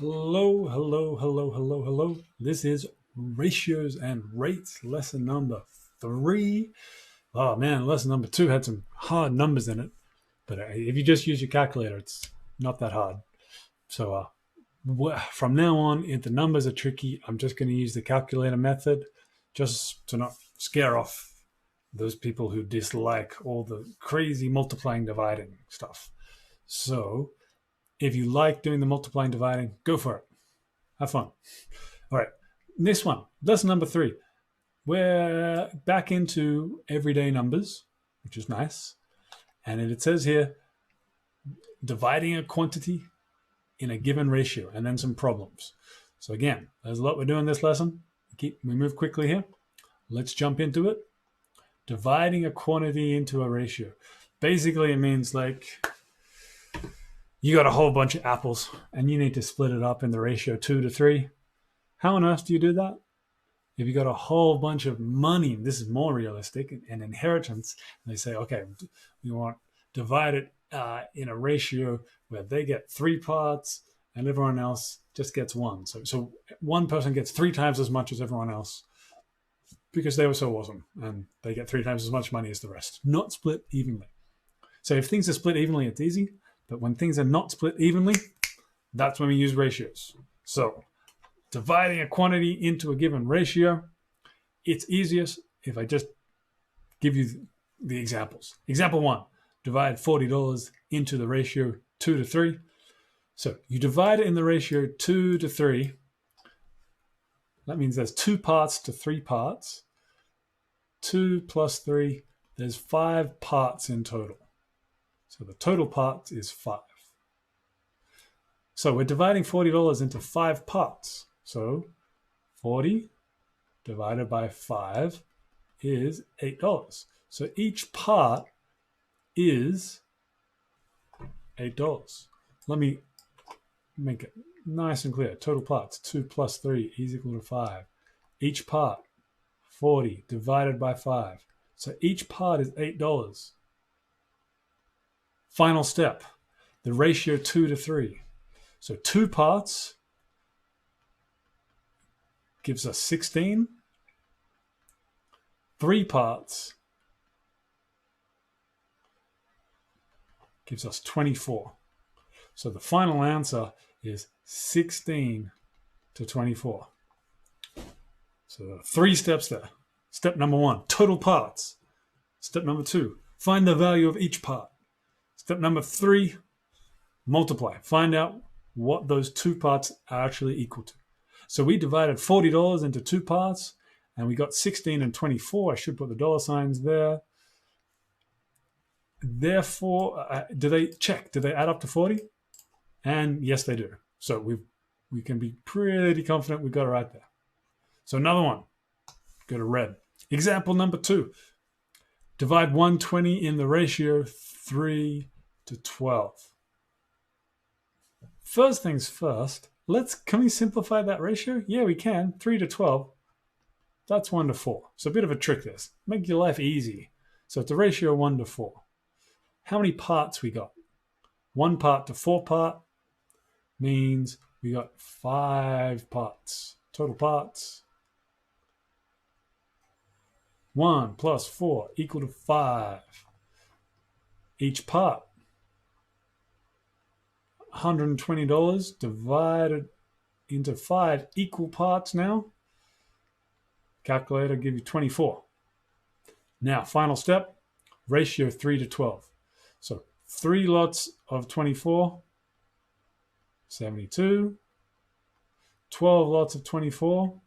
Hello, hello, hello, hello, hello. This is Ratios and Rates, lesson number 3. Oh man, lesson number 2 had some hard numbers in it, but if you just use your calculator, it's not that hard. So from now on, if the numbers are tricky, I'm just going to use the calculator method just to not scare off those people who dislike all the crazy multiplying, dividing stuff. So if you like doing the multiplying, dividing, go for it. Have fun. All right, this one, lesson number 3. We're back into everyday numbers, which is nice. And it says here, dividing a quantity in a given ratio, and then some problems. So again, there's a lot we're doing this lesson. We move quickly here. Let's jump into it. Dividing a quantity into a ratio. Basically, it means like you got a whole bunch of apples and you need to split it up in the ratio 2 to 3. How on earth do you do that? If you got a whole bunch of money, this is more realistic, and inheritance, and they say, okay, we want to divide it in a ratio where they get 3 parts and everyone else just gets 1. So one person gets 3 times as much as everyone else because they were so awesome and they get 3 times as much money as the rest, not split evenly. So if things are split evenly, it's easy. But when things are not split evenly, that's when we use ratios. So dividing a quantity into a given ratio, it's easiest if I just give you the examples. Example 1, divide $40 into the ratio 2 to 3. So you divide it in the ratio 2 to 3. That means there's 2 parts to 3 parts. 2 plus 3, there's 5 parts in total. So the total parts is 5. So we're dividing $40 into 5 parts. So 40 divided by 5 is $8. So each part is $8. Let me make it nice and clear. Total parts, 2 plus 3 is equal to 5. Each part, 40 divided by 5. So each part is $8. Final step, the ratio 2 to 3. So 2 parts gives us 16. 3 parts gives us 24. So the final answer is 16 to 24. So there are 3 steps there. Step number 1, total parts. Step number 2, find the value of each part. Step number 3, multiply. Find out what those 2 parts are actually equal to. So we divided $40 into 2 parts, and we got 16 and 24. I should put the dollar signs there. Therefore, do they add up to 40? And yes, they do. So we can be pretty confident we got it right there. So another one, go to red. Example number 2, divide 120 in the ratio 3 to 12. First things first, can we simplify that ratio? Yeah, we can. 3 to 12, that's 1 to 4. So a bit of a trick this. Make your life easy. So it's a ratio 1 to 4. How many parts we got? 1 part to 4 part means we got 5 parts. Total parts. 1 plus 4 equal to 5. Each part, $120 divided into 5 equal parts now. Calculator give you 24. Now, final step, ratio 3 to 12. So 3 lots of 24, 72. 12 lots of 24,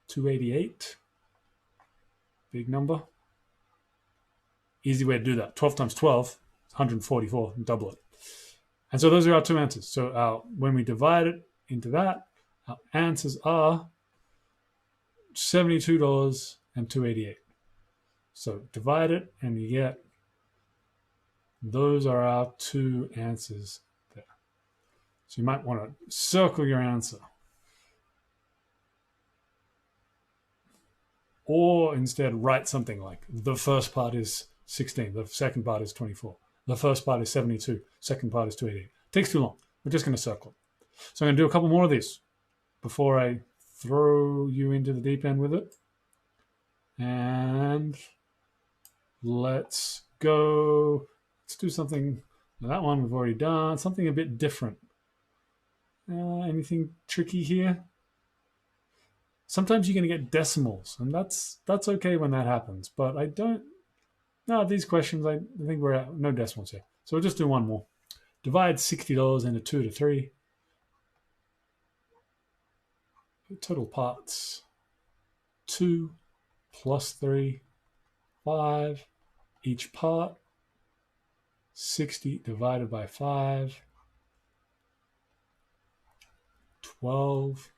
288. Big number. Easy way to do that. 12 times 12 is 144, and double it. And so those are our 2 answers. So when we divide it into that, our answers are $72 and $288. So divide it and you get, those are our 2 answers there. So you might want to circle your answer. Or instead write something like, the first part is 16, the second part is 24. The first part is 72, second part is 288. Takes too long. We're just going to circle. So I'm going to do a couple more of these before I throw you into the deep end with it. And let's go. Let's do something. That one we've already done. Something a bit different. Anything tricky here? Sometimes you're going to get decimals, and that's okay when that happens. But I don't. No, these questions, I think we're at no decimals here. So we'll just do one more. Divide $60 into 2 to 3. Total parts 2 plus 3, 5. Each part 60 divided by 5, 12.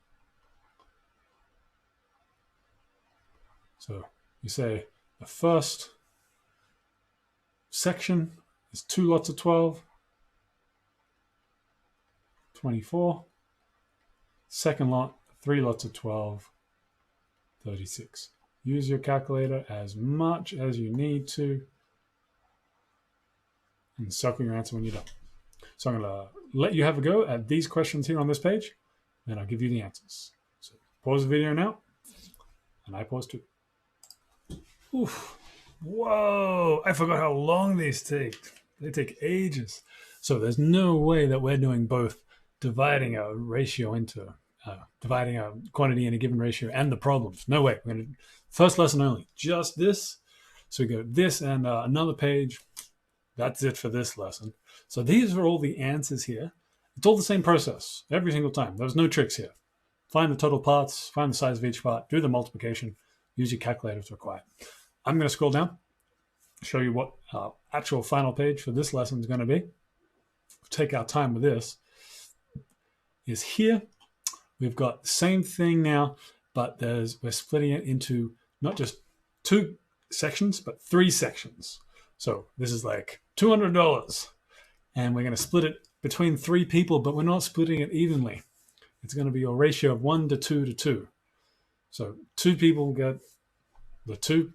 So you say the first section is 2 lots of 12, 24. Second lot, 3 lots of 12, 36. Use your calculator as much as you need to and circle your answer when you're done. So I'm going to let you have a go at these questions here on this page, and I'll give you the answers. So pause the video now, and I pause too. Oof. Whoa, I forgot how long these take. They take ages. So there's no way that we're doing both dividing a ratio into dividing a quantity in a given ratio and the problems. No way. We're going to first lesson only, just this. So we go this and another page. That's it for this lesson. So these are all the answers here. It's all the same process every single time. There's no tricks here. Find the total parts, find the size of each part, do the multiplication, use your calculator if required. I'm going to scroll down, show you what actual final page for this lesson is going to be. Take our time with this. Is here. We've got the same thing now, but we're splitting it into not just 2 sections, but 3 sections. So this is like $200, and we're going to split it between 3 people, but we're not splitting it evenly. It's going to be a ratio of 1 to 2 to 2. So 2 people get the 2,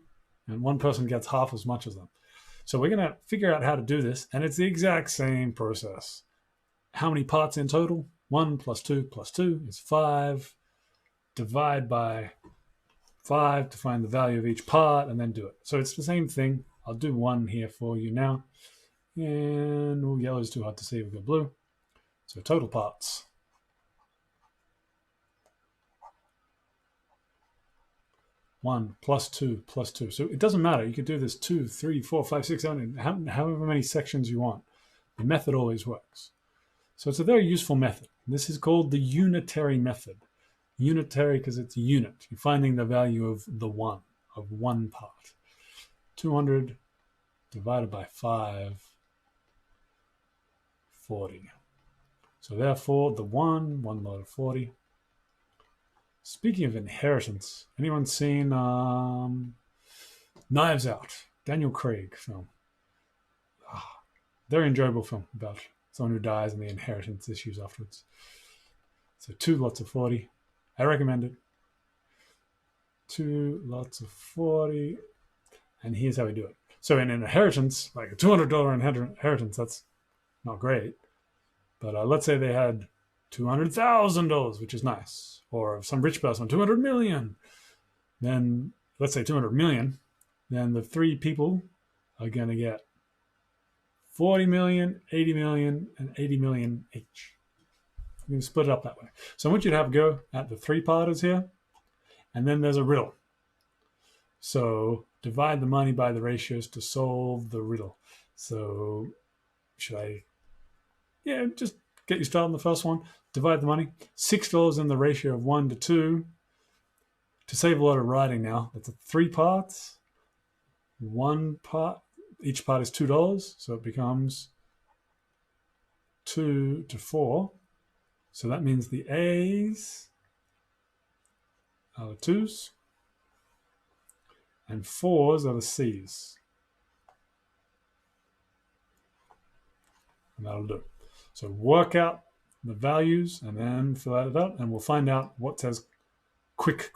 and 1 person gets half as much as them. So we're going to figure out how to do this, and it's the exact same process. How many parts in total? 1 plus 2 plus 2 is 5. Divide by 5 to find the value of each part, and then do it. So it's the same thing. I'll do 1 here for you now. And yellow is too hard to see. We've got blue. So total parts. 1 plus 2 plus 2. So it doesn't matter. You could do this 2, 3, 4, 5, 6, 7, however many sections you want. The method always works. So it's a very useful method. This is called the unitary method. Unitary because it's a unit. You're finding the value of one part. 200 divided by 5, 40. So therefore, the 1 lot of 40. Speaking of inheritance, anyone seen Knives Out? Daniel Craig film. Very enjoyable film about someone who dies and the inheritance issues afterwards. So 2 lots of 40. I recommend it. 2 lots of 40. And here's how we do it. So in an inheritance, like a $200 inheritance, that's not great. But let's say they had $200,000, which is nice. Or some rich person, 200 million. Then let's say 200 million. Then the 3 people are going to get 40 million, 80 million, and 80 million each. You can split it up that way. So I want you to have a go at the 3-parters here. And then there's a riddle. So divide the money by the ratios to solve the riddle. So should I? Yeah, just get you started on the first one. Divide the money. $6 in the ratio of 1 to 2. To save a lot of writing now, that's 3 parts. 1 part. Each part is $2. So it becomes 2 to 4. So that means the A's are the 2's. And 4's are the C's. And that'll do it. So work out the values and then fill it out, and we'll find out what says quick.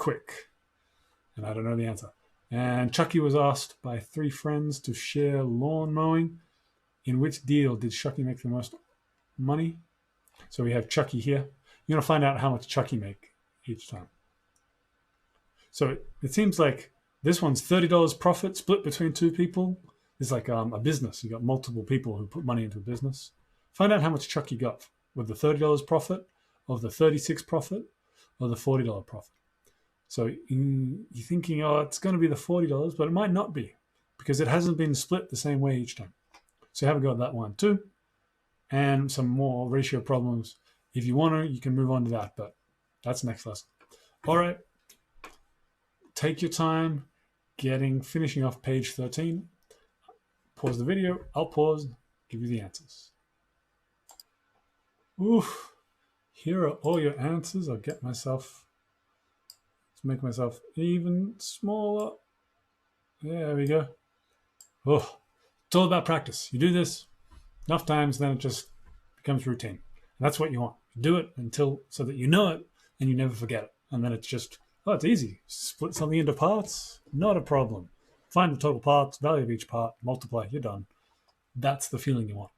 And I don't know the answer. And Chucky was asked by 3 friends to share lawn mowing. In which deal did Chucky make the most money? So we have Chucky here. you're going to find out how much chuck you make each time. So it seems like this one's $30 profit split between two people. It's like a business. You got multiple people who put money into a business. Find out how much chuck you got with the $30 profit, or the $36 profit, or the $40 profit. So you're thinking, oh, it's going to be the $40, but it might not be because it hasn't been split the same way each time. So have a go at that one too. And some more ratio problems. If you want to, you can move on to that, but that's next lesson. All right. Take your time finishing off page 13. Pause the video. I'll pause, give you the answers. Oof. Here are all your answers. I'll get myself, let's make myself even smaller. There we go. Oh, it's all about practice. You do this enough times, then it just becomes routine. And that's what you want. You do it until so that you know it and you never forget it. And then it's just, oh, it's easy. Split something into parts, not a problem. Find the total parts, value of each part, multiply, you're done. That's the feeling you want.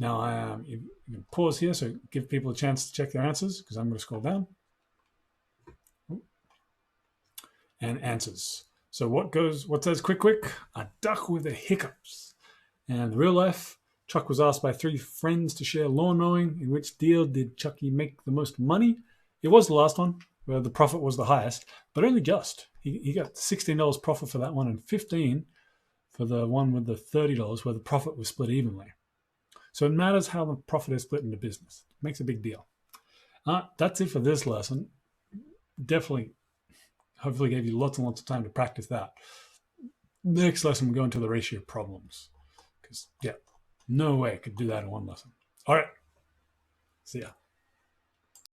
Now, you can pause here, so give people a chance to check their answers, because I'm going to scroll down. And answers. So what says quick? A duck with the hiccups. And real life, Chuck was asked by 3 friends to share lawn mowing. In which deal did Chucky make the most money? It was the last one, where the profit was the highest, but only just. He got $16 profit for that one and $15 for the one with the $30 where the profit was split evenly. So it matters how the profit is split into business. It makes a big deal. That's it for this lesson. Definitely, hopefully gave you lots and lots of time to practice that. Next lesson, we'll go into the ratio problems. Because, yeah, no way I could do that in one lesson. All right. See ya.